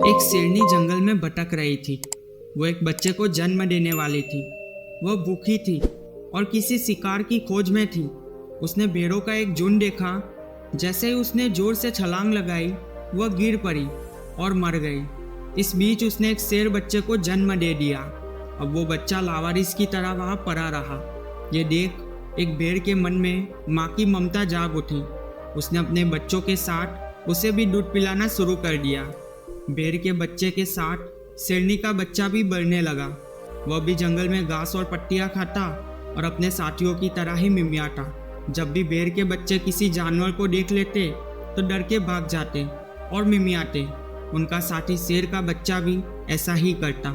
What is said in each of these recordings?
एक शेरनी जंगल में भटक रही थी। वो एक बच्चे को जन्म देने वाली थी। वह भूखी थी और किसी शिकार की खोज में थी। उसने भेड़ों का एक झुंड देखा। जैसे ही उसने जोर से छलांग लगाई, वह गिर पड़ी और मर गई। इस बीच उसने एक शेर बच्चे को जन्म दे दिया। अब वो बच्चा लावारिस की तरह वहाँ पड़ा रहा। ये देख एक भेड़ के मन में माँ की ममता जाग उठी। उसने अपने बच्चों के साथ उसे भी दूध पिलाना शुरू कर दिया। भेड़ के बच्चे के साथ शेरनी का बच्चा भी बढ़ने लगा। वह भी जंगल में घास और पत्तियां खाता और अपने साथियों की तरह ही मिमियाता। जब भी भेड़ के बच्चे किसी जानवर को देख लेते तो डर के भाग जाते और मिमियाते। उनका साथी शेर का बच्चा भी ऐसा ही करता।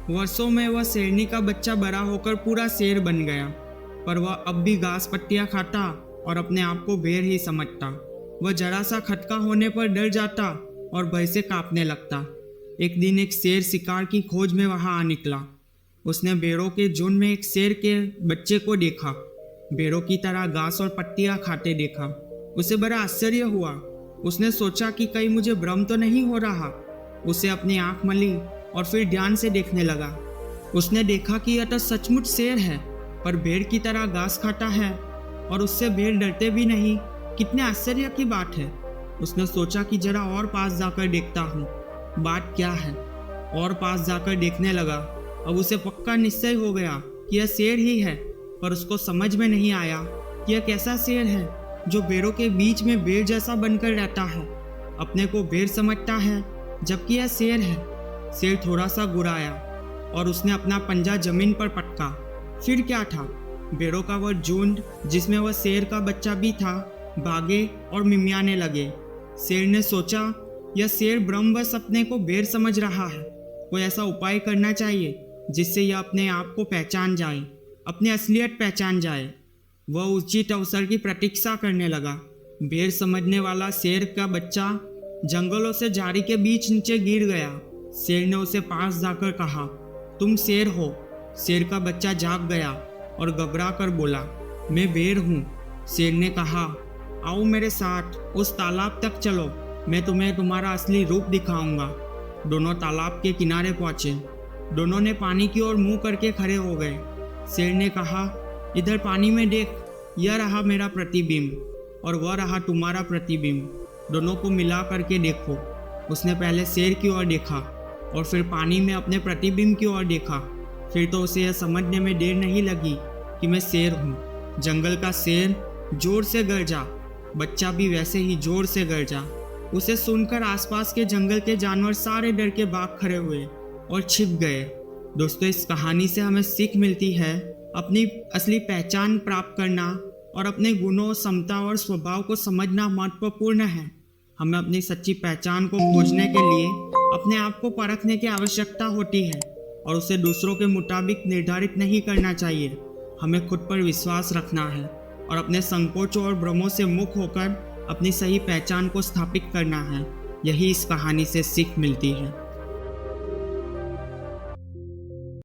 वर्षों में वह शेरनी का बच्चा बड़ा होकर पूरा शेर बन गया, पर वह अब भी घास पत्तियां खाता और अपने आप को भेड़ ही समझता। वह जरा सा खटका होने पर डर जाता और भय से कांपने लगता। एक दिन एक शेर शिकार की खोज में वहां आ निकला। उसने भेड़ों के झुंड में एक शेर के बच्चे को देखा। भेड़ों की तरह घास और पत्तियां खाते देखा। उसे बड़ा आश्चर्य हुआ। उसने सोचा कि कहीं मुझे भ्रम तो नहीं हो रहा। उसे अपनी आंख मली और फिर ध्यान से देखने लगा। उसने देखा कि यह तो सचमुच शेर है, पर भेड़ की तरह घास खाता है और उससे भेड़ डरते भी नहीं। कितने आश्चर्य की बात है। उसने सोचा कि जरा और पास जाकर देखता हूँ बात क्या है। और पास जाकर देखने लगा। अब उसे पक्का निश्चय हो गया कि यह शेर ही है, पर उसको समझ में नहीं आया कि यह कैसा शेर है जो भेड़ों के बीच में भेड़ जैसा बनकर रहता है। अपने को भेड़ समझता है जबकि यह शेर है। शेर थोड़ा सा गुर्राया और उसने अपना पंजा जमीन पर पटका। फिर क्या था, भेड़ों का वह झुंड जिसमें वह शेर का बच्चा भी था भागे और मिमियाने लगे। शेर ने सोचा यह शेर ब्रह्मवश अपने को भेड़ समझ रहा है। कोई ऐसा उपाय करना चाहिए जिससे यह अपने आप को पहचान जाए, अपनी असलियत पहचान जाए। वह उचित अवसर की प्रतीक्षा करने लगा। भेड़ समझने वाला शेर का बच्चा जंगलों से झाड़ी के बीच नीचे गिर गया। शेर ने उसे पास जाकर कहा, तुम शेर हो। शेर का बच्चा जाग गया और घबरा कर बोला, मैं भेड़ हूँ। शेर ने कहा, आओ मेरे साथ उस तालाब तक चलो, मैं तुम्हें तुम्हारा असली रूप दिखाऊंगा। दोनों तालाब के किनारे पहुंचे। दोनों ने पानी की ओर मुंह करके खड़े हो गए। शेर ने कहा, इधर पानी में देख, यह रहा मेरा प्रतिबिंब और वह रहा तुम्हारा प्रतिबिंब। दोनों को मिला करके देखो। उसने पहले शेर की ओर देखा और फिर पानी में अपने प्रतिबिंब की ओर देखा। फिर तो उसे यह समझने में देर नहीं लगी कि मैं शेर हूँ। जंगल का शेर जोर से गरजा। बच्चा भी वैसे ही जोर से गरजा। उसे सुनकर आसपास के जंगल के जानवर सारे डर के भाग खड़े हुए और छिप गए। दोस्तों, इस कहानी से हमें सीख मिलती है अपनी असली पहचान प्राप्त करना और अपने गुणों, क्षमता और स्वभाव को समझना महत्वपूर्ण है। हमें अपनी सच्ची पहचान को खोजने के लिए अपने आप को परखने की आवश्यकता होती है और उसे दूसरों के मुताबिक निर्धारित नहीं करना चाहिए। हमें खुद पर विश्वास रखना है और अपने संकोचों और भ्रमों से मुक्त होकर अपनी सही पहचान को स्थापित करना है। यही इस कहानी से सीख मिलती है।